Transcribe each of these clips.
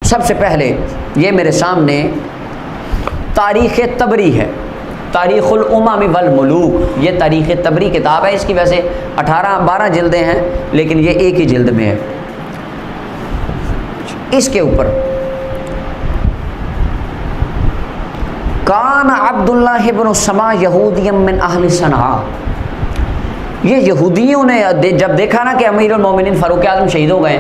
سب سے پہلے یہ میرے سامنے تاریخ تبری ہے، تاریخ الامم والملوک، یہ تاریخ تبری کتاب ہے، اس کی ویسے 12 جلدیں ہیں لیکن یہ ایک ہی جلد میں ہے۔ اس کے اوپر کان عبداللہ بن سما یہودی من اہل صنعاء، یہ یہودیوں نے جب دیکھا نا کہ امیر المومنین فاروق اعظم شہید ہو گئے،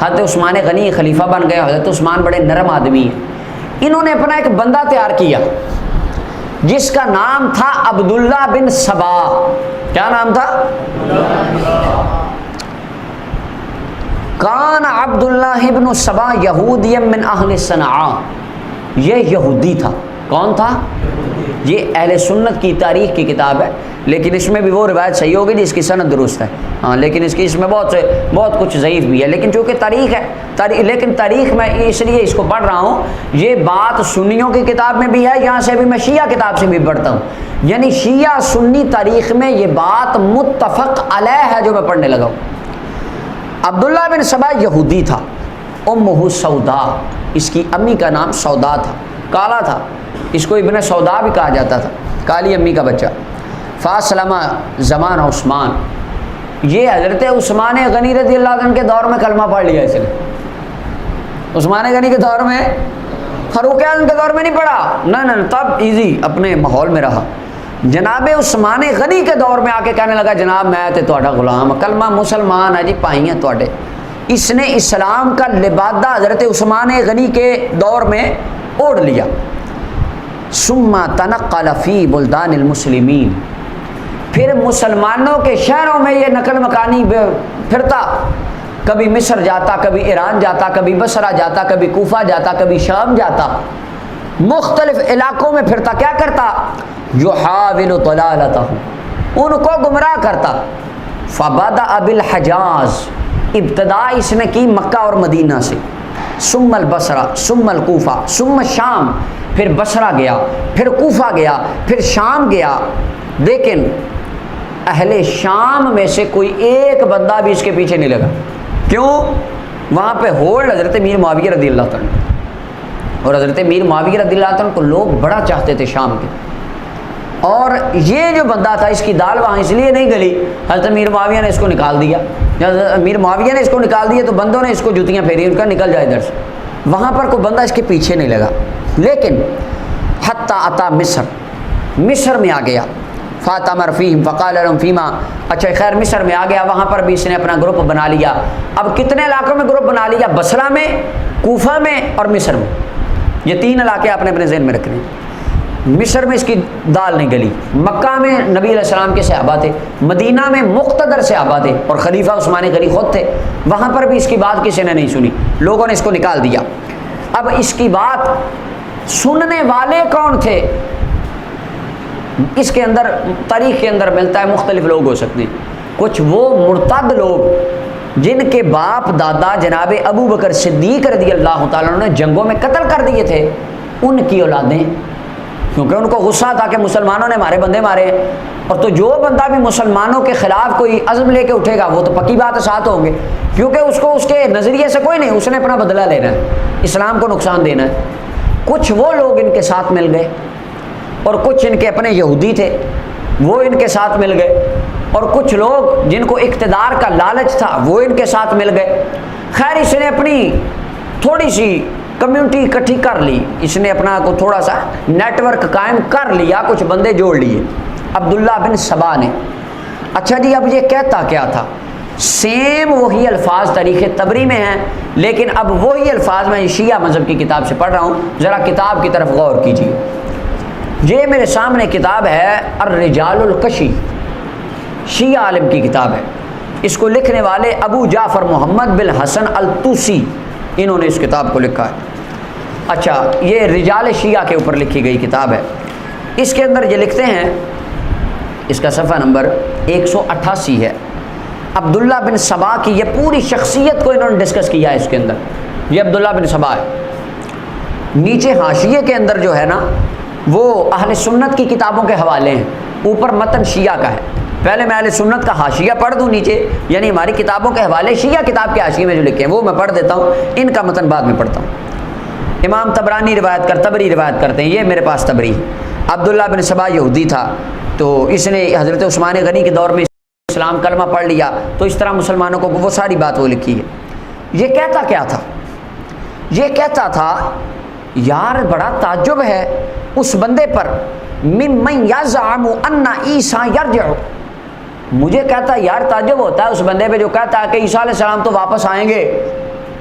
حضرت عثمان غنی خلیفہ بن گئے، حضرت عثمان بڑے نرم آدمی ہیں، انہوں نے اپنا ایک بندہ تیار کیا جس کا نام تھا عبداللہ بن سبا۔ کیا نام تھا؟ کان عبداللہ بن سبا یہودی من اہل صنعاء، یہ یہودی تھا۔ کون تھا؟ یہ اہل سنت کی تاریخ کی کتاب ہے، لیکن اس میں بھی وہ روایت صحیح ہوگی جس کی سند درست ہے، ہاں، لیکن اس میں بہت کچھ ضعیف بھی ہے، لیکن چونکہ تاریخ ہے، لیکن تاریخ میں اس لیے اس کو پڑھ رہا ہوں، یہ بات سنیوں کی کتاب میں بھی ہے، یہاں سے بھی میں شیعہ کتاب سے بھی پڑھتا ہوں، یعنی شیعہ سنی تاریخ میں یہ بات متفق علیہ ہے جو میں پڑھنے لگا ہوں۔ عبداللہ بن سبا یہودی تھا، امہ سودا، اس کی امی کا نام سودا تھا، کالا تھا، اس کو ابن سودا بھی کہا جاتا تھا، کالی امی کا بچہ۔ فاسلم زمان عثمان، یہ حضرت عثمان غنی رضی اللہ عنہ کے دور میں کلمہ پڑھ لیا اس نے، عثمان غنی کے دور میں، فاروق اعظم کے دور میں نہیں پڑھا، نہ تب ایزی اپنے ماحول میں رہا۔ جناب عثمان غنی کے دور میں آ کے کہنے لگا جناب میں تے تہاڈا غلام، کلمہ مسلمان ہے جی، پائی ہیں تواڈے۔ اس نے اسلام کا لبادہ حضرت عثمان غنی کے دور میں اوڑھ لیا۔ ثم تنقل فی بلدان المسلمین، پھر مسلمانوں کے شہروں میں یہ نقل مکانی پھرتا، کبھی مصر جاتا، کبھی ایران جاتا، کبھی بصرہ جاتا، کبھی کوفہ جاتا، کبھی شام جاتا، مختلف علاقوں میں پھرتا، کیا کرتا؟ یحاول ضلالتہ، ان کو گمراہ کرتا۔ فبدأ بالحجاز، ابتدا اس نے کی مکہ اور مدینہ سے، ثم البصرہ، ثم الکوفہ، ثم شام، پھر بصرہ گیا، پھر کوفہ گیا، پھر شام گیا، لیکن اہل شام میں سے کوئی ایک بندہ بھی اس کے پیچھے نہیں لگا۔ کیوں؟ وہاں پہ ہولڈ حضرت میر معاویہ رضی اللہ عنہ، اور حضرت میر معاویہ رضی اللہ عنہ کو لوگ بڑا چاہتے تھے شام کے، اور یہ جو بندہ تھا اس کی دال وہاں اس لیے نہیں گلی، حضرت میر معاویہ نے اس کو نکال دیا، جب میر معاویہ نے اس کو نکال دیا تو بندوں نے اس کو جوتیاں پھیری، ان کا نکل جائے ادھر سے، وہاں پر کوئی بندہ اس کے پیچھے نہیں لگا۔ لیکن حتی اتا مصر، مصر میں آ گیا، فاتمر فیہم فقال لهم فیما، اچھا خیر مصر میں آ گیا، وہاں پر بھی اس نے اپنا گروپ بنا لیا۔ اب کتنے علاقوں میں گروپ بنا لیا؟ بصرہ میں، کوفہ میں اور مصر میں، یہ 3 علاقے آپ نے اپنے ذہن میں رکھنے ہیں۔ مصر میں اس کی دال نہیں گلی، مکہ میں نبی علیہ السلام کے صحابہ تھے، مدینہ میں مقتدر صحابہ تھے اور خلیفہ عثمان غنی خود تھے، وہاں پر بھی اس کی بات کسی نے نہیں سنی، لوگوں نے اس کو نکال دیا۔ اب اس کی بات سننے والے کون تھے؟ اس کے اندر تاریخ کے اندر ملتا ہے مختلف لوگ ہو سکتے ہیں، کچھ وہ مرتد لوگ جن کے باپ دادا جناب ابو بکر صدیق رضی اللہ تعالیٰ عنہ نے جنگوں میں قتل کر دیے تھے، ان کی اولادیں، کیونکہ ان کو غصہ تھا کہ مسلمانوں نے ہمارے بندے مارے، اور تو جو بندہ بھی مسلمانوں کے خلاف کوئی عزم لے کے اٹھے گا وہ تو پکی بات ہے ساتھ ہوں گے، کیونکہ اس کو اس کے نظریے سے کوئی نہیں، اس نے اپنا بدلہ لینا ہے، اسلام کو نقصان دینا ہے۔ کچھ وہ لوگ ان کے ساتھ مل گئے، اور کچھ ان کے اپنے یہودی تھے وہ ان کے ساتھ مل گئے، اور کچھ لوگ جن کو اقتدار کا لالچ تھا وہ ان کے ساتھ مل گئے۔ خیر اس نے اپنی تھوڑی سی کمیونٹی اکٹھی کر لی، اس نے اپنا کو تھوڑا سا نیٹ ورک قائم کر لیا، کچھ بندے جوڑ لیے عبداللہ بن سبا نے۔ اچھا جی، اب یہ کہتا کیا تھا؟ سیم وہی الفاظ تاریخ تبری میں ہیں، لیکن اب وہی الفاظ میں شیعہ مذہب کی کتاب سے پڑھ رہا ہوں، ذرا کتاب کی طرف غور کیجیے۔ یہ میرے سامنے کتاب ہے الرجال الکشی، شیعہ عالم کی کتاب ہے، اس کو لکھنے والے ابو جعفر محمد بن حسن الطوسی، انہوں نے اس کتاب کو لکھا ہے۔ اچھا، یہ رجال شیعہ کے اوپر لکھی گئی کتاب ہے۔ اس کے اندر یہ لکھتے ہیں، اس کا صفحہ نمبر 188 ہے، عبداللہ بن سبا کی یہ پوری شخصیت کو انہوں نے ڈسکس کیا ہے اس کے اندر، یہ عبداللہ بن سبا ہے۔ نیچے حاشیے کے اندر جو ہے نا وہ اہل سنت کی کتابوں کے حوالے ہیں، اوپر متن شیعہ کا ہے۔ پہلے میں اہل سنت کا حاشیہ پڑھ دوں نیچے، یعنی ہماری کتابوں کے حوالے شیعہ کتاب کے حاشیے میں جو لکھے ہیں وہ میں پڑھ دیتا ہوں، ان کا متن بعد میں پڑھتا ہوں۔ امام تبری روایت کرتے ہیں، یہ میرے پاس تبری ہے، عبداللہ بن سبا یہودی تھا، تو اس نے حضرت عثمان غنی کے دور میں اسلام کلمہ پڑھ لیا، تو اس طرح مسلمانوں کو وہ ساری بات وہ لکھی ہے۔ یہ کہتا کیا تھا؟ یہ کہتا تھا یار بڑا تعجب ہے اس بندے پر، ممن یزعم ان عیسیٰ یرجع، مجھے کہتا یار تعجب ہوتا ہے اس بندے پہ جو کہتا ہے کہ عیسیٰ علیہ السلام تو واپس آئیں گے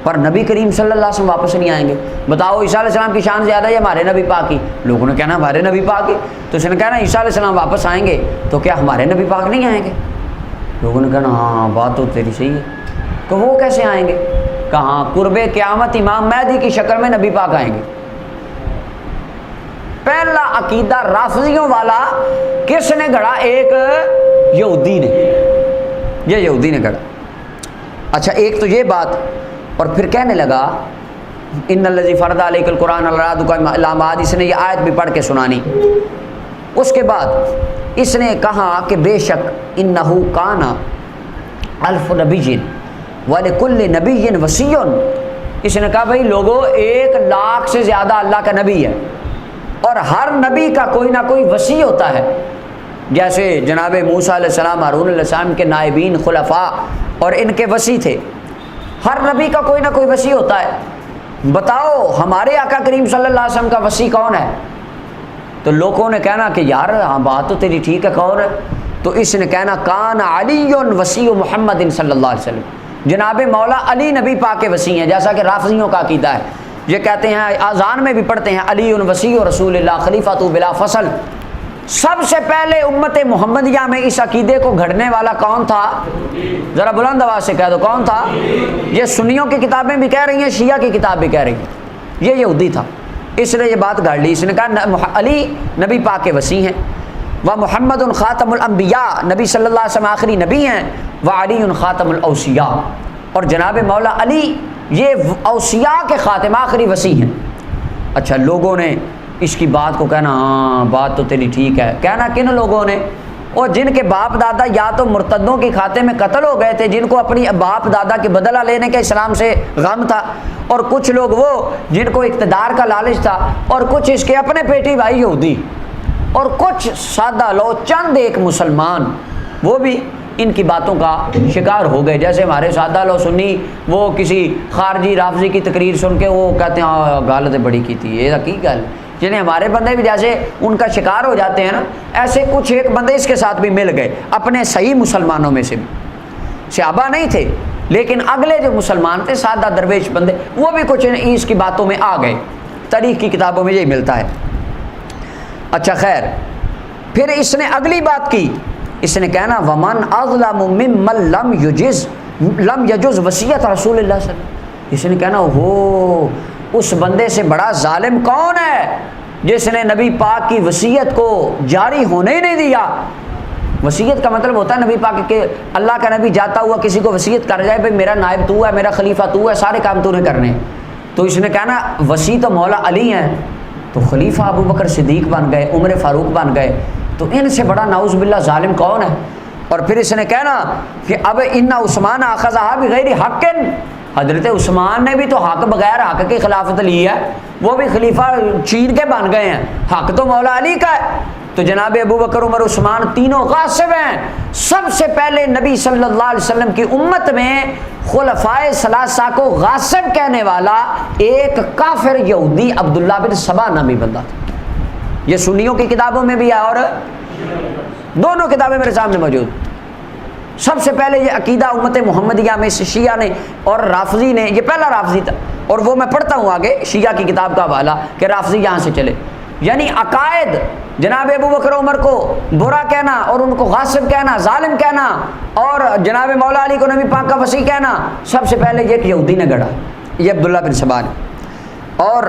پر نبی کریم صلی اللہ علیہ وسلم واپس نہیں آئیں گے۔ بتاؤ عیسیٰ علیہ السلام کی شان زیادہ ہے ہمارے نبی پاک کی؟ لوگوں نے کہنا ہمارے نبی پاک کی، تو اس نے کہنا عیسیٰ علیہ السلام واپس آئیں گے تو کیا ہمارے نبی پاک نہیں آئیں گے؟ لوگوں نے کہنا ہاں بات تو تیری صحیح ہے، کہ وہ کیسے آئیں گے؟ کہاں قرب قیامت امام مہدی کی شکل میں نبی پاک آئیں گے۔ پہلا عقیدہ رافضیوں والا کس نے گھڑا؟ ایک یہودی نے، یہ یہودی نے گھڑا۔ اچھا ایک تو یہ بات، اور پھر کہنے لگا ان الذی فرض علیک القرآن لرادک الی معاد، اس نے یہ آیت بھی پڑھ کے سنانی۔ اس کے بعد اس نے کہا کہ بے شک انہ کان الف نبی ولکل نبی وصی، اس نے کہا بھائی لوگوں 1,00,000 سے زیادہ اللہ کا نبی ہے اور ہر نبی کا کوئی نہ کوئی وصی ہوتا ہے، جیسے جناب موسیٰ علیہ السلام، ہارون علیہ السلام کے نائبین خلفاء اور ان کے وصی تھے، ہر نبی کا کوئی نہ کوئی وصی ہوتا ہے، بتاؤ ہمارے آقا کریم صلی اللہ علیہ وسلم کا وصی کون ہے؟ تو لوگوں نے کہنا کہ یار ہاں بات تو تیری ٹھیک ہے، کون ہے؟ تو اس نے کہنا کان علی وصی محمد صلی اللہ علیہ وسلم، جناب مولا علی نبی پاک کے وصی ہیں، جیسا کہ رافضیوں کا عقیدہ ہے، یہ کہتے ہیں اذان میں بھی پڑھتے ہیں علی وصی رسول اللہ خلیفۃ بلا فصل۔ سب سے پہلے امت محمدیہ میں اس عقیدے کو گھڑنے والا کون تھا؟ ذرا بلند آواز سے کہہ دو کون تھا؟ یہ سنیوں کی کتابیں بھی کہہ رہی ہیں، شیعہ کی کتاب بھی کہہ رہی ہیں، یہ یہودی تھا، اس نے یہ بات گھڑ لی، اس نے کہا علی نبی پاک کے وصی ہیں، و محمد خاتم الانبیاء، نبی صلی اللہ علیہ وسلم آخری نبی ہیں، و علی خاتم الاوصیاء، اور جناب مولا علی یہ اوصیاء کے خاتم آخری وصی ہیں۔ اچھا لوگوں نے اس کی بات کو کہنا ہاں بات تو تیری ٹھیک ہے، کہنا کن لوگوں نے؟ اور جن کے باپ دادا یا تو مرتدوں کے کھاتے میں قتل ہو گئے تھے، جن کو اپنی باپ دادا کے بدلہ لینے کے اسلام سے غم تھا، اور کچھ لوگ وہ جن کو اقتدار کا لالچ تھا، اور کچھ اس کے اپنے پیٹی بھائی یہودی، اور کچھ سادہ لو چند ایک مسلمان، وہ بھی ان کی باتوں کا شکار ہو گئے، جیسے ہمارے سادہ لو سنی وہ کسی خارجی رافضی کی تقریر سن کے وہ کہتے ہیں غلط بڑی کی تھی، یہ کی گل، جنہیں ہمارے بندے بھی جیسے ان کا شکار ہو جاتے ہیں نا، ایسے کچھ ایک بندے اس کے ساتھ بھی مل گئے، اپنے صحیح مسلمانوں میں سے بھی، صحابہ نہیں تھے لیکن اگلے جو مسلمان تھے سادہ درویش بندے، وہ بھی کچھ اس کی باتوں میں آ گئے، تاریخ کی کتابوں میں یہی ملتا ہے۔ اچھا خیر، پھر اس نے اگلی بات کی، اس نے کہنا ومن اظلم ممن لم یجز وصیت رسول اللہ صلی اللہ علیہ وسلم، اس نے کہنا ہو اس بندے سے بڑا ظالم کون ہے جس نے نبی پاک کی وصیت کو جاری ہونے ہی نہیں دیا۔ وصیت کا مطلب ہوتا ہے نبی پاک کے اللہ کا نبی جاتا ہوا کسی کو وصیت کر جائے بھائی میرا نائب تو ہے، میرا خلیفہ تو ہے، سارے کام تو نے کرنے، تو اس نے کہنا وصی تو مولا علی ہیں، تو خلیفہ ابو بکر صدیق بن گئے، عمر فاروق بن گئے، تو ان سے بڑا نعوذ باللہ ظالم کون ہے؟ اور پھر اس نے کہنا کہ اب ان عثمان اخذھا بغیر حق، حضرت عثمان نے بھی تو حق بغیر حق کی خلافت لی ہے، وہ بھی خلیفہ چین کے بن گئے ہیں، حق تو مولا علی کا ہے۔ تو جناب ابو بکر عمر عثمان تینوں غاصب ہیں۔ سب سے پہلے نبی صلی اللہ علیہ وسلم کی امت میں خلفائے ثلاثہ کو غاصب کہنے والا ایک کافر یہودی عبداللہ بن سبا نامی بندہ تھا، یہ سنیوں کی کتابوں میں بھی ہے اور دونوں کتابیں میرے سامنے موجود۔ سب سے پہلے یہ عقیدہ امت محمدیہ میں شیعہ نے اور رافضی نے، یہ پہلا رافضی تھا، اور وہ میں پڑھتا ہوں آگے شیعہ کی کتاب کا حوالہ کہ رافضی یہاں سے چلے، یعنی عقائد جناب ابو بکر عمر کو برا کہنا اور ان کو غاصب کہنا، ظالم کہنا، اور جناب مولا علی کو نبی پاک کا وصی کہنا، سب سے پہلے یہ یہودی نے گڑھا، یہ عبداللہ بن سبا نے۔ اور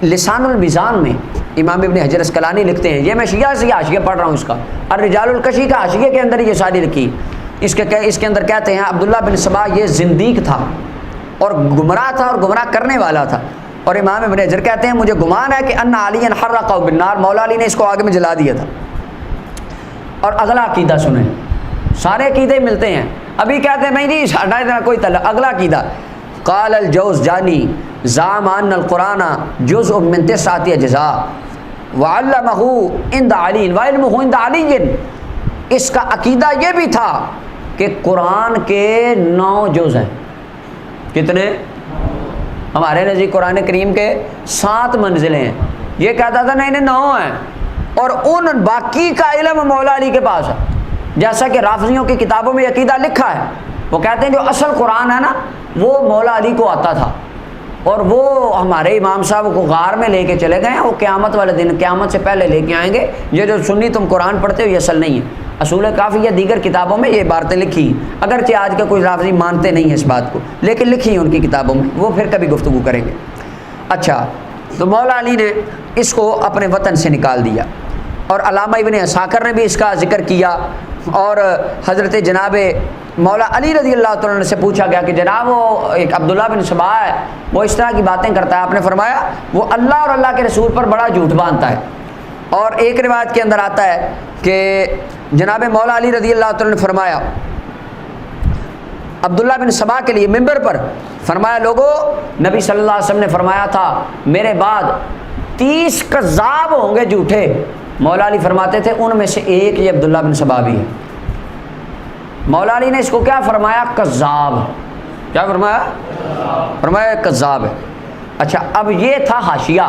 لسان المیزان میں امام ابن حجر اسقلانی لکھتے ہیں، یہ میں شیعہ سے حاشیہ پڑھ رہا ہوں اس کا، الرجال الکشی کا حاشیے کے اندر یہ شادی لکھی، اس کے اندر کہتے ہیں عبداللہ بن سبا یہ زندیق تھا اور گمراہ تھا اور گمراہ کرنے والا تھا، اور امام ابن حجر کہتے ہیں مجھے گمان ہے کہ ان علی حرقہ بالنار، مولا علی نے اس کو آگ میں جلا دیا تھا۔ اور اگلا عقیدہ سنیں، سارے عقیدے ملتے ہیں، ابھی کہتے ہیں نہیں جی ساڈا اتنا کوئی تعلق، اگلا عقیدہ قال الجوزجانی زعم ان القرآن جزء من 9 اجزاء وعلمہ عند علی وعلمہ عند علی، اس کا عقیدہ یہ بھی تھا کہ قرآن کے 9 جز ہیں۔ کتنے؟ ہمارے نزدیک قرآن کریم کے 7 منزلیں ہیں، یہ کہتا تھا نہیں 9 ہیں، اور ان باقی کا علم مولا علی کے پاس ہے، جیسا کہ رافضیوں کی کتابوں میں عقیدہ لکھا ہے۔ وہ کہتے ہیں جو اصل قرآن ہے نا وہ مولا علی کو آتا تھا، اور وہ ہمارے امام صاحب کو غار میں لے کے چلے گئے ہیں، وہ قیامت والے دن قیامت سے پہلے لے کے آئیں گے۔ یہ جو سنی تم قرآن پڑھتے ہو یہ اصل نہیں ہے۔ اصول کافی یا دیگر کتابوں میں یہ باتیں لکھی ہیں، اگرچہ آج کا کوئی رافضی مانتے نہیں ہیں اس بات کو، لیکن لکھی ہیں ان کی کتابوں میں، وہ پھر کبھی گفتگو کریں گے۔ اچھا، تو مولا علی نے اس کو اپنے وطن سے نکال دیا، اور علامہ ابن عساکر نے بھی اس کا ذکر کیا، اور حضرت جناب مولا علی رضی اللہ تعالیٰ عنہ سے پوچھا گیا کہ جناب وہ ایک عبداللہ بن سبا ہے، وہ اس طرح کی باتیں کرتا ہے۔ آپ نے فرمایا وہ اللہ اور اللہ کے رسول پر بڑا جھوٹ باندھتا ہے۔ اور ایک روایت کے اندر آتا ہے کہ جناب مولا علی رضی اللہ تعالیٰ نے فرمایا عبداللہ بن سبا کے لیے ممبر پر، فرمایا لوگو نبی صلی اللہ علیہ وسلم نے فرمایا تھا میرے بعد 30 کذاب ہوں گے جھوٹے۔ مولا علی فرماتے تھے ان میں سے ایک یہ عبداللہ بن سبا بھی ہے۔ مولا علی نے اس کو کیا فرمایا؟ کذاب۔ کیا فرمایا؟ فرمایا کذاب ہے۔ اچھا، اب یہ تھا حاشیہ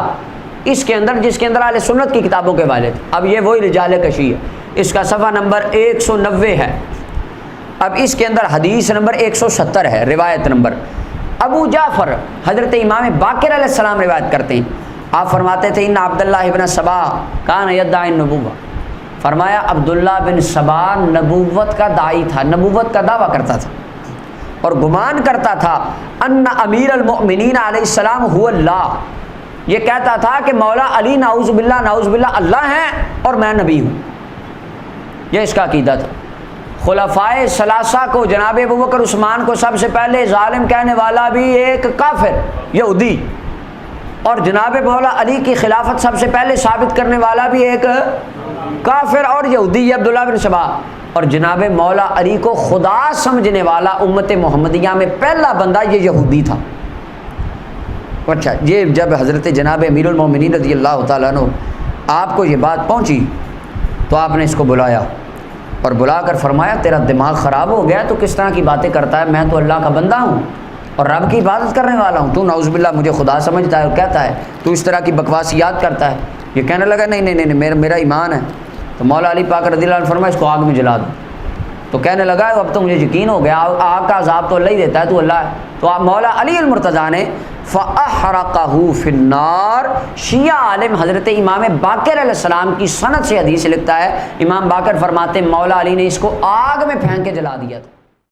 اس کے اندر، جس کے اندر اہل سنت کی کتابوں کے والے تھے۔ اب یہ وہی رجال کشی ہے، اس کا صفحہ نمبر 190 ہے۔ اب اس کے اندر حدیث نمبر 170 ہے، روایت نمبر ابو جعفر حضرت امام باقر علیہ السلام روایت کرتے ہیں۔ آپ فرماتے تھے ان عبداللہ ابن سبا کان یدعی النبوہ، فرمایا عبداللہ بن سبا نبوت کا داعی تھا، نبوت کا دعویٰ کرتا تھا، اور گمان کرتا تھا ان امیر المؤمنین علیہ السلام هو اللہ، یہ کہتا تھا کہ مولا علی نعوذ باللہ اللہ ہیں اور میں نبی ہوں۔ یہ اس کا عقیدہ تھا۔ خلفائے ثلاثہ کو جناب ابوبکر عثمان کو سب سے پہلے ظالم کہنے والا بھی ایک کافر یہودی، اور جناب مولا علی کی خلافت سب سے پہلے ثابت کرنے والا بھی ایک کافر اور یہودی، یہ عبداللہ بن سبا، اور جناب مولا علی کو خدا سمجھنے والا امت محمدیہ میں پہلا بندہ یہ یہودی تھا۔ اچھا، یہ جب حضرت جناب امیر المومنین رضی اللہ تعالیٰ عنہ آپ کو یہ بات پہنچی تو آپ نے اس کو بلایا، اور بلا کر فرمایا تیرا دماغ خراب ہو گیا، تو کس طرح کی باتیں کرتا ہے؟ میں تو اللہ کا بندہ ہوں اور رب کی عبادت کرنے والا ہوں، تو نعوذ باللہ مجھے خدا سمجھتا ہے اور کہتا ہے تو اس طرح کی بکواسیات کرتا ہے۔ یہ کہنے لگا نہیں میرا ایمان ہے۔ تو مولا علی پاک رضی اللہ عنہ فرمایا اس کو آگ میں جلا دو۔ تو کہنے لگا اب تو مجھے یقین ہو گیا آگ کا عذاب تو اللہ ہی دیتا ہے، تو اللہ ہے۔ تو مولا علی المرتضیٰ نے فَأَحْرَقَهُ فِي النَّارِ، شیعہ عالم حضرت امام باقر علیہ السلام کی سند سے حدیث لکھتا ہے، امام باقر فرماتے ہیں مولا علی نے اس کو آگ میں پھینک کے جلا دیا تھا۔